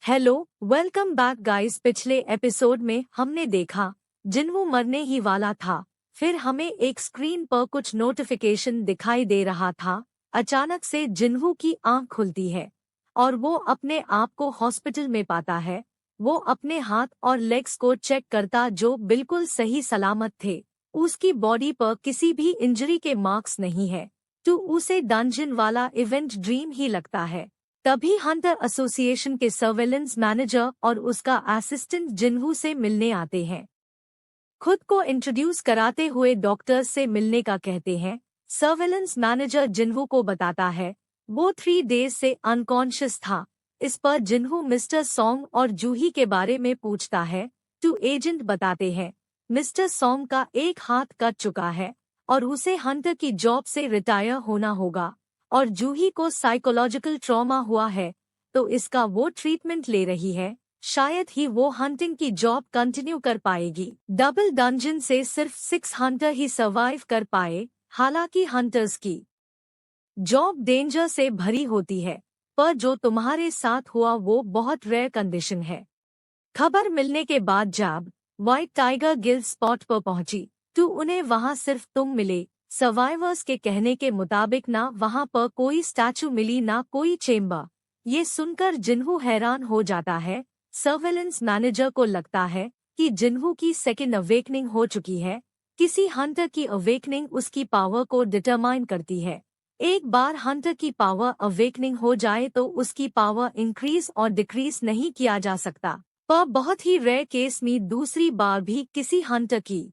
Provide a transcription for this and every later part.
Hello, welcome back guys. पिछले episode में हमने देखा जिन्हों मरने ही वाला था। फिर हमें एक स्क्रीन पर कुछ नोटिफिकेशन दिखाई दे रहा था। अचानक से जिन्हों की आंख खुलती है और वो अपने आप को हॉस्पिटल में पाता है। वो अपने हाथ और लेग्स को चेक करता जो बिल्कुल सही सलामत थे। उसकी बॉडी पर किसी भी इंजरी के मार्क्स नहीं है। तो उसे डंजन वाला इवेंट ड्रीम ही लगता है। तभी हंटर एसोसिएशन के सर्वेलेंस मैनेजर और उसका असिस्टेंट जिन्हों से मिलने आते हैं। खुद को इंट्रोड्यूस कराते हुए डॉक्टर्स से मिलने का कहते हैं। सर्वेलेंस मैनेजर जिन्हों को बताता है वो 3 डेज से अनकॉन्शियस था। इस पर जिन्हों मिस्टर सॉन्ग और जूही के बारे में पूछता है। टू एजेंट बताते हैं मिस्टर सॉन्ग का एक हाथ कट चुका है और उसे हंटर की जॉब से रिटायर होना होगा और जूही को साइकोलॉजिकल ट्रॉमा हुआ है, तो इसका वो ट्रीटमेंट ले रही है। शायद ही वो हंटिंग की जॉब कंटिन्यू कर पाएगी। डबल डंजन से सिर्फ 6 हंटर ही सर्वाइव कर पाए। हालांकि हंटर्स की जॉब डेंजर से भरी होती है, पर जो तुम्हारे साथ हुआ वो बहुत रेयर कंडीशन है। खबर मिलने के बाद जब व्हाइट टाइगर गिल्ड स्पॉट पर पहुंची तो उन्हें वहां सिर्फ तुम मिले। सर्वाइवर्स के कहने के मुताबिक ना वहां पर कोई स्टैचू मिली ना कोई चेम्बर। ये सुनकर जिन्हों हैरान हो जाता है। सर्वेलेंस मैनेजर को लगता है कि जिन्हों की सेकेंड अवेकनिंग हो चुकी है। किसी हंटर की अवेकनिंग उसकी पावर को डिटरमाइन करती है। एक बार हंटर की पावर अवेकनिंग हो जाए तो उसकी पावर इंक्रीज और डिक्रीज नहीं किया जा सकता। पर बहुत ही रेयर केस में दूसरी बार भी किसी हंटर की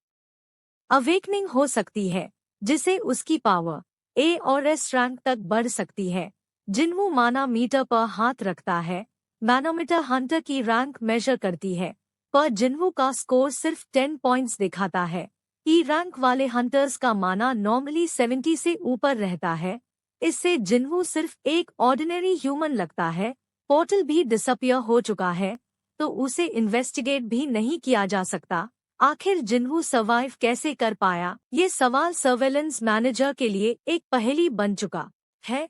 अवेकनिंग हो सकती है जिसे उसकी पावर ए और एस रैंक तक बढ़ सकती है। जिन्हों मानामीटर पर हाथ रखता है। मैनोमीटर हंटर की रैंक मेजर करती है, पर जिन्हों का स्कोर सिर्फ 10 पॉइंट्स दिखाता है। ई रैंक वाले हंटर्स का माना नॉर्मली 70 से ऊपर रहता है। इससे जिन्हों सिर्फ एक ऑर्डिनरी ह्यूमन लगता है। पोर्टल भी डिसअपियर हो चुका है, तो उसे इन्वेस्टिगेट भी नहीं किया जा सकता। आखिर जिन्हों सर्वाइव कैसे कर पाया, ये सवाल सर्वेलेंस मैनेजर के लिए एक पहेली बन चुका है।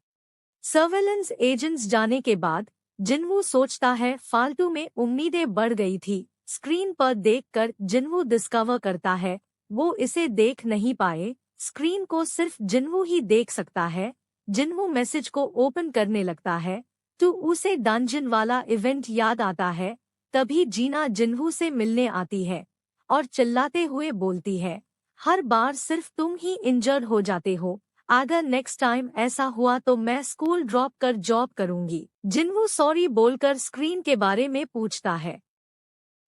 सर्वेलेंस एजेंट्स जाने के बाद जिन्हों सोचता है फालतू में उम्मीदें बढ़ गई थी। स्क्रीन पर देखकर जिन्हों डिस्कवर करता है वो इसे देख नहीं पाए। स्क्रीन को सिर्फ जिन्हों ही देख सकता है। जिन्हों मैसेज को ओपन करने लगता है तो उसे डंजन वाला इवेंट याद आता है। तभी जीना जिन्हों से मिलने आती है और चिल्लाते हुए बोलती है, हर बार सिर्फ तुम ही इंजर्ड हो जाते हो। अगर नेक्स्ट टाइम ऐसा हुआ तो मैं स्कूल ड्रॉप कर जॉब करूंगी। जिन्हों सॉरी बोलकर स्क्रीन के बारे में पूछता है।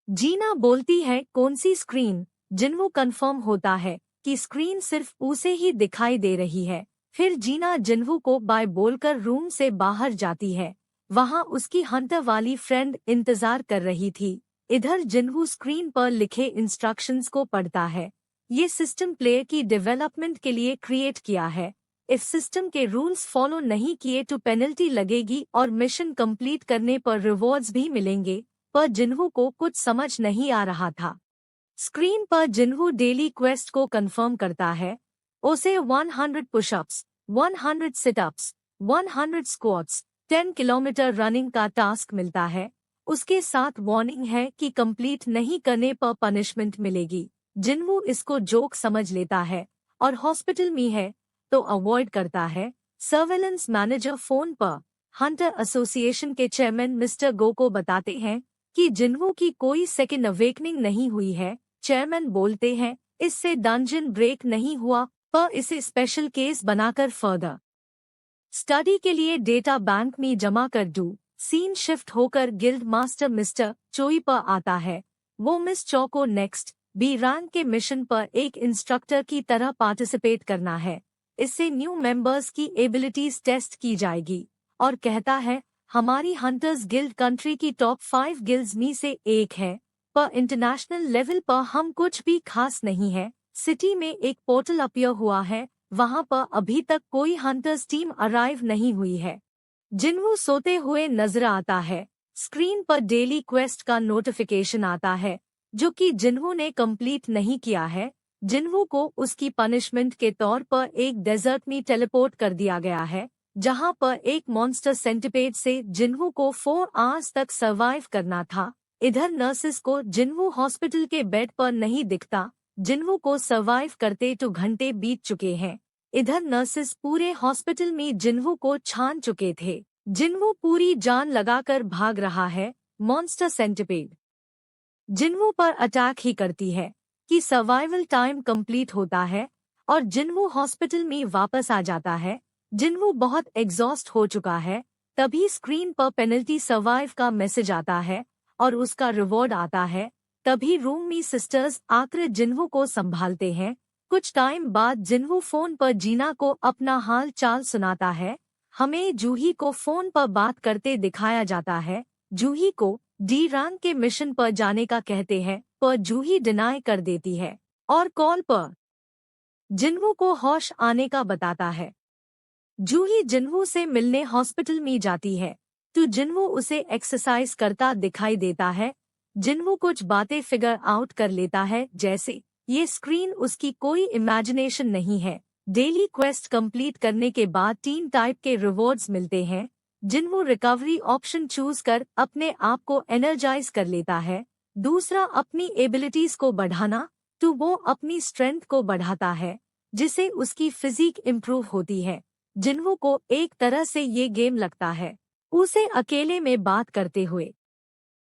जीना बोलती है कौन सी स्क्रीन। जिन्हों कंफर्म होता है कि स्क्रीन सिर्फ उसे ही दिखाई दे रही है। फिर जीना जिन्हों को बाय बोलकर रूम से बाहर जाती है। वहां उसकी हंटर वाली फ्रेंड इंतजार कर रही थी। इधर जिन्हों स्क्रीन पर लिखे इंस्ट्रक्शंस को पढ़ता है। ये सिस्टम प्लेयर की डेवलपमेंट के लिए क्रिएट किया है। इस सिस्टम के रूल्स फॉलो नहीं किए तो पेनल्टी लगेगी और मिशन कंप्लीट करने पर रिवॉर्ड्स भी मिलेंगे, पर जिन्हों को कुछ समझ नहीं आ रहा था। स्क्रीन पर जिन्हों डेली क्वेस्ट को कंफर्म करता है। उसे 100 pushups, 100 sit-ups, 100 squats, 10 kilometre running का टास्क मिलता है। उसके साथ वार्निंग है कि कंप्लीट नहीं करने पर पनिशमेंट मिलेगी। जिन्हों इसको जोक समझ लेता है और हॉस्पिटल में है तो अवॉइड करता है। सर्वेलेंस मैनेजर फोन पर हंटर एसोसिएशन के चेयरमैन मिस्टर गो को बताते हैं कि जिन्हों की कोई सेकेंड अवेकनिंग नहीं हुई है। चेयरमैन बोलते हैं इससे डंजन ब्रेक नहीं हुआ, पर इसे स्पेशल केस बनाकर फर्दर स्टडी के लिए डेटा बैंक में जमा कर दूं। सीन शिफ्ट होकर गिल्ड मास्टर मिस्टर चोई पर आता है। वो मिस चौ को नेक्स्ट बी रैंक के मिशन पर एक इंस्ट्रक्टर की तरह पार्टिसिपेट करना है। इससे न्यू मेंबर्स की एबिलिटीज टेस्ट की जाएगी और कहता है हमारी हंटर्स गिल्ड कंट्री की टॉप 5 गिल्ड्स में से एक है, पर इंटरनेशनल लेवल पर हम कुछ भी खास नहीं है। सिटी में एक पोर्टल अपीयर हुआ है, वहां पर अभी तक कोई हंटर्स टीम अराइव नहीं हुई है। जिन्हों सोते हुए नजर आता है। स्क्रीन पर डेली क्वेस्ट का नोटिफिकेशन आता है जो कि जिन्हों ने कंप्लीट नहीं किया है। जिन्हों को उसकी पनिशमेंट के तौर पर एक डेजर्ट में टेलीपोर्ट कर दिया गया है। जहां पर एक मॉन्स्टर सेंटिपेड से जिन्हू को 4 आवर्स तक सरवाइव करना था। इधर नर्सिस को जिन्हू हॉस्पिटल के बेड पर नहीं दिखता। जिन्हू को सरवाइव करते 2 घंटे बीत चुके हैं। इधर नर्सिस पूरे हॉस्पिटल में जिन्हू को छान चुके थे। जिन्हू पूरी जान लगाकर भाग रहा है। मॉन्स्टर सेंटिपेड जिन्हू पर अटैक ही करती है कि सर्वाइवल टाइम कंप्लीट होता है और जिन्हू हॉस्पिटल में वापस आ जाता है। जिन्हू बहुत एग्जॉस्ट हो चुका है। तभी स्क्रीन पर पेनल्टी सर्वाइव का मैसेज आता है और उसका रिवॉर्ड आता है। तभी रूम में सिस्टर्स आकर जिन्हू को संभालते हैं। कुछ टाइम बाद जिन्हू फोन पर जीना को अपना हाल चाल सुनाता है। हमें जूही को फोन पर बात करते दिखाया जाता है। जूही को डी रैंक के मिशन पर जाने का कहते हैं, पर जूही डिनाई कर देती है और कॉल पर जिन्हू को होश आने का बताता है। जूही जिन्हू से मिलने हॉस्पिटल में जाती है तो जिन्हू उसे एक्सरसाइज करता दिखाई देता है। जिन्हू कुछ बातें फिगर आउट कर लेता है, जैसे ये स्क्रीन उसकी कोई इमेजिनेशन नहीं है। डेली क्वेस्ट कंप्लीट करने के बाद 3 टाइप के रिवॉर्ड्स मिलते हैं। जिन्हू रिकवरी ऑप्शन चूज कर अपने आप को एनर्जाइज कर लेता है। दूसरा अपनी एबिलिटीज को बढ़ाना, तो वो अपनी स्ट्रेंथ को बढ़ाता है जिससे उसकी फिजिक इम्प्रूव होती है। जिन्हू को एक तरह से ये गेम लगता है। उसे अकेले में बात करते हुए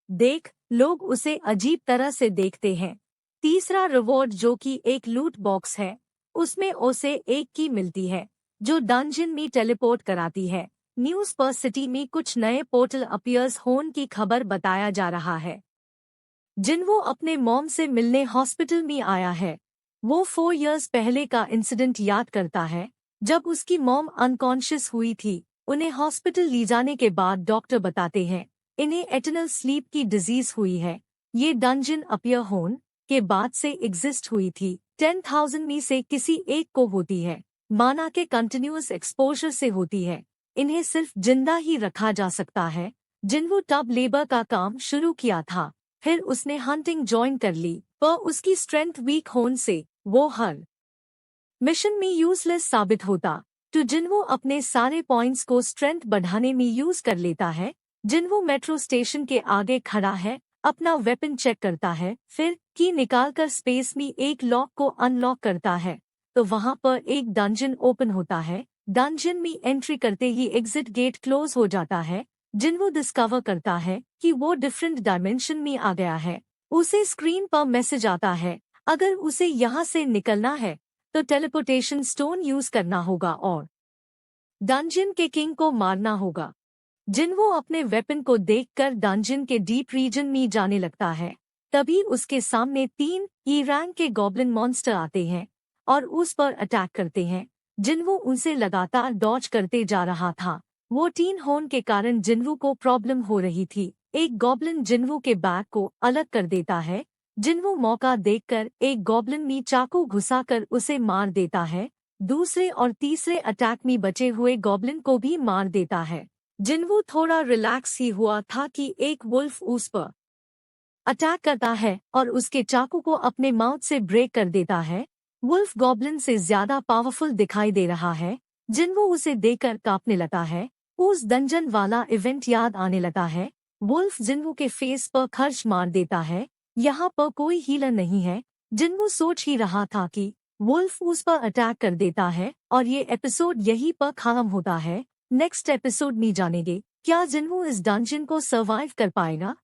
देख लोग उसे अजीब तरह से देखते हैं। तीसरा रिवॉर्ड जो कि एक लूट बॉक्स है, उसमें उसे एक की मिलती है जो डंजन में टेलीपोर्ट कराती है। न्यूज पर सिटी में कुछ नए पोर्टल अपीयर्स होने की खबर बताया जा रहा है। जिन्हू अपने मॉम से मिलने हॉस्पिटल में आया है। वो 4 इयर्स पहले का इंसिडेंट याद करता है जब उसकी मॉम अनकॉन्शियस हुई थी। उन्हें हॉस्पिटल ले जाने के बाद डॉक्टर बताते हैं इन्हें एटर्नल स्लीप की डिजीज हुई है। ये डंजन अपीयर होने के बाद से एग्जिस्ट हुई थी। 10,000 में से किसी एक को होती है, माना के कंटिन्यूअस एक्सपोजर से होती है। इन्हें सिर्फ जिंदा ही रखा जा सकता है। जिन्हू टब लेबर का काम शुरू किया था, फिर उसने हंटिंग ज्वाइन कर ली, पर उसकी स्ट्रेंथ वीक होने से वो हर मिशन में यूजलेस साबित होता। तो जिन्हू अपने सारे पॉइंट्स को स्ट्रेंथ बढ़ाने में यूज कर लेता है। जिन्हू मेट्रो स्टेशन के आगे खड़ा है, अपना वेपन चेक करता है, फिर की निकालकर स्पेस में एक लॉक को अनलॉक करता है तो वहां पर एक डंजन ओपन होता है। डंजन में एंट्री करते ही एग्जिट गेट क्लोज हो जाता है। जिन्हू डिस्कवर करता है कि वो डिफरेंट डायमेंशन में आ गया है। उसे स्क्रीन पर मैसेज आता है, अगर उसे यहाँ से निकलना है तो टेलीपोर्टेशन स्टोन यूज करना होगा और डंजन के किंग को मारना होगा। जिन्हू अपने वेपन को देखकर डंजन के डीप रीजन में जाने लगता है। तभी उसके सामने 3 ई रैंक के गॉब्लिन मॉन्स्टर आते हैं और उस पर अटैक करते हैं। जिन्हू उनसे लगातार डॉज करते जा रहा था। वो टीन होने के कारण जिन्हू को प्रॉब्लम हो रही थी। एक गॉब्लिन जिन्हू के बैग को अलग कर देता है। जिन्हू मौका देखकर एक गॉब्लिन में चाकू घुसाकर उसे मार देता है। दूसरे और तीसरे अटैक में बचे हुए गॉब्लिन को भी मार देता है। जिन्हू थोड़ा रिलैक्स ही हुआ था कि एक वुल्फ उस पर अटैक करता है और उसके चाकू को अपने माउथ से ब्रेक कर देता है। वुल्फ गॉब्लिन से ज्यादा पावरफुल दिखाई दे रहा है। जिन्हू उसे देखकर कांपने लगा है। उस डंजन वाला इवेंट याद आने लगा है। वुल्फ जिन्हू के फेस पर खर्च मार देता है। यहाँ पर कोई हीलर नहीं है। जिन्हू सोच ही रहा था कि वुल्फ उस पर अटैक कर देता है और ये एपिसोड यहीं पर खत्म होता है। नेक्स्ट एपिसोड में जानेंगे क्या जिन्हू इस डंजन को सर्वाइव कर पाएगा।